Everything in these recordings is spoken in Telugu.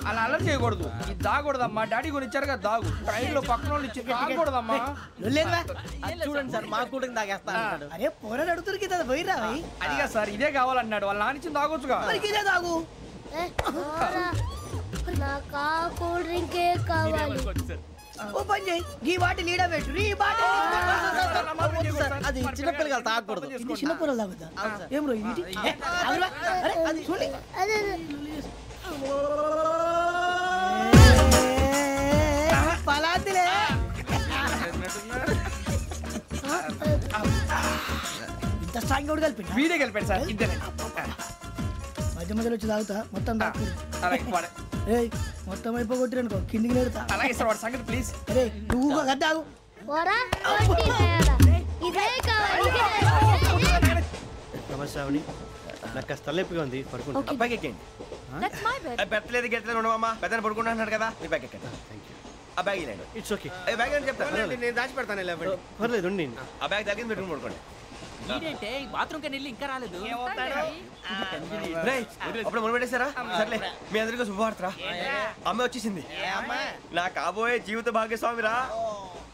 అలా అల్లరి చేయకూడదు. ఇది దాగకూడదమ్మా. డాడీ కొని ఇచ్చారు కదా దాగు. ట్రైన్ లో పక్కన వాళ్ళు ఇచ్చి దాగకూడదమ్మా. చూడండి సార్ మా కూడా తాగేస్తా. అరే పోరాడు అడుగుతారు కదా పోయిరా. అదిగా సార్ ఇదే కావాలన్నాడు. వాళ్ళ నాన్న ఇచ్చింది తాగొచ్చుగా. ఇదే తాగు. నాకు కూల్ డ్రింకే కావాలి. ఓ పని చేయి, ఈ బాటిల్ ఈడ పెట్టు. ఈ బాటిల్ అది చిన్నపిల్లలు తాగకూడదు. ఇది చిన్న పొరలు తాగుతా. ఏం రో ఇది? అరే అది చూడండి. అదే పలాతిలే. ఇంత స్ట్రాంగ్ కూడా కలిపి వీడే కలిపాడు సార్. ఇద్దరే మధ్య మధ్యలో వచ్చి తాగుతా. మొత్తం తాగు. ఏయ్ మొత్తం అయిపోగొట్టిరనుకో కిందికి నేడుతా. అలాగే సార్ వాడి సంగతి ప్లీజ్. అరే నువ్వు కదా తాగు. పోరా ఇదే కావాలి. నమస్కారం. నాకు కాస్త తలెప్పిగా ఉంది. పడుకుంటా. అబ్బాయికి ఎక్కండి. పెట్టలేదు గెట్టలేదు ఉండవమ్మా. పెద్దని పడుకుంటున్నాడు కదా. మీ బ్యాగ్ ఎక్కండి. ఆ బ్యాగ్ ఇలాండి. It's okay. బ్యాగ్ అని చెప్తాను. నేను దాచి పెడతాను. పర్లేదు ఉండి. ఆ బ్యాగ్ తగ్గింది పెట్టుకుని పడుకోండి. బాత్రూమ్ కి వెళ్ళి ఇంకా రాలేదు. అప్పుడు మొదలు పెట్టేశారా? సర్లే మీ అందరికీ శుభవార్తరా. అమ్మాయి వచ్చేసింది. నా కాబోయే జీవిత భాగ్యస్వామిరా.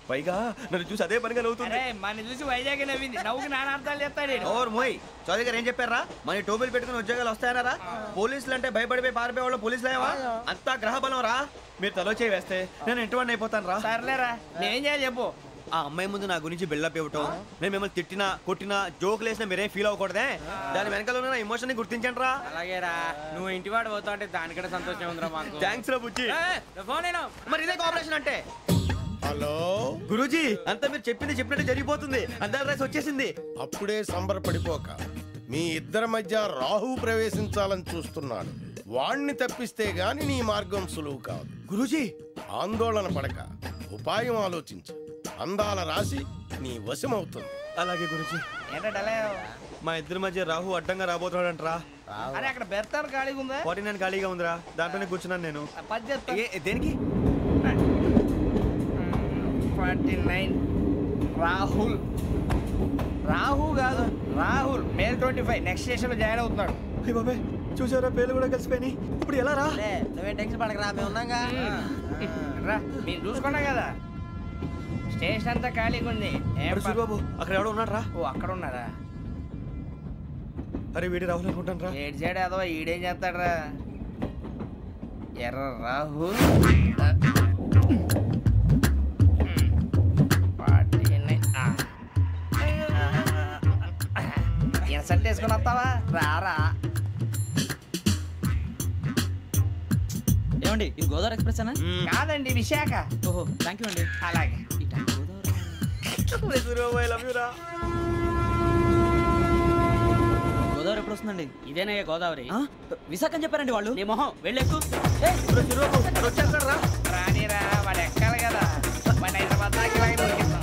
పైగా నన్ను చూసి అదే పనిగా నవ్వుతుంది. మన చూసి వైజాగ్ నవ్వింది. నవ్వుకి నాన్న అర్థాలు చెప్తాడు. ఓర్ మోయ్ చౌదరి గారు ఏం చెప్పారా? మన టోబీలు పెట్టుకుని ఉద్యోగాలు వస్తాయనరా? పోలీసులు అంటే భయపడిపోయి పారిపోయే వాళ్ళు పోలీసులు అయ్యావా? అంతా గ్రహ బలం రా. మీరు తలో చేయి వేస్తే నేను ఇంటివాడిని అయిపోతాను రా. సర్లేరా నేనేం చేయాలి చెప్పు. ఆ అమ్మాయి ముందు నా గురించి బిల్డప్ ఇవ్వటం, నేను మిమ్మల్ని తిట్టినా కొట్టినా జోకులు వేసినా మీరేం ఫీల్ అవ్వకూడదే. దాని వెనకాల ఉన్న ఎమోషన్ ని గుర్తించండి రా. అలాగేరా నువ్వు ఇంటివాడు పోతా అంటే దానికంటే సంతోషం ఉందిరా మాకు. థ్యాంక్స్ రా బుజ్జి. ఫోన్ అయినా మరి ఇదే కోఆపరేషన్ అంటే. హలో గురూజీ అంతా మీరు చెప్పింది చెప్పినట్టు జరిగిపోతుంది. అందాల రైస్ వచ్చేసింది. అప్పుడే సంబరపడిపోక. మీ ఇద్దరి మధ్య రాహు ప్రవేశించాలని చూస్తున్నాడు. వాణ్ణి తప్పిస్తే గాని నీ మార్గం సులువు కాదు. గురూజీ ఆందోళన పడక ఉపాయం ఆలోచించు. అందాల రాశి నీ వశమవుతుంది. అలాగే గురూజీ. ఏంటంటే మా ఇద్దరి మధ్య రాహు అడ్డంగా రాబోతున్నాడంటరా. అరే అక్కడ బెర్తాను ఖాళీగా ఉందా? 49 ఖాళీగా ఉందిరా. దాంట్లోనే కూర్చున్నాను నేను. దేనికి? 49 రాహుల్. రాహు కాదు రాహుల్. మే 25 నెక్స్ట్ స్టేషన్ లో జాయిన్ అవుతున్నాడు. బాబే చూసారా పేర్లు కూడా కలిసిపోయినాయి. ఇప్పుడు ఎలా రా? నువ్వే టెన్షన్ పడకరా, మేము ఉన్నాగా. రా మీరు చూసుకున్నా కదా. స్టేషన్ అంతా ఖాళీగా ఉంది. బాబు అక్కడ ఎవడో ఉన్నాడు రా. ఓ అక్కడ ఉన్నారా? అరే వీడి రాహుల్ అనుకుంటాను రా. ఏడు సైడ్ అదో ఈడేం చేస్తాడరా? ఎర్ర రాహుల్. ఇన్సల్ట్ వేసుకుని వస్తావా? రారా. ఏమండి ఇది గోదావరి ఎక్స్ప్రెస్ అనా? కాదండి విశాఖ. ఓహో థ్యాంక్ యూ అండి. అలాగే గోదావరి ఎప్పుడు వస్తుందండి? ఇదేనయ్యా గోదావరి. విశాఖ అని చెప్పారండి వాళ్ళు. నీ మొహం వెళ్ళెక్కు. వచ్చేస్తాడు రా. రానిరా వాడు ఎక్కాలి కదా. మన హైదరాబాద్ దాకా ఇలాగే దొరికిస్తాం.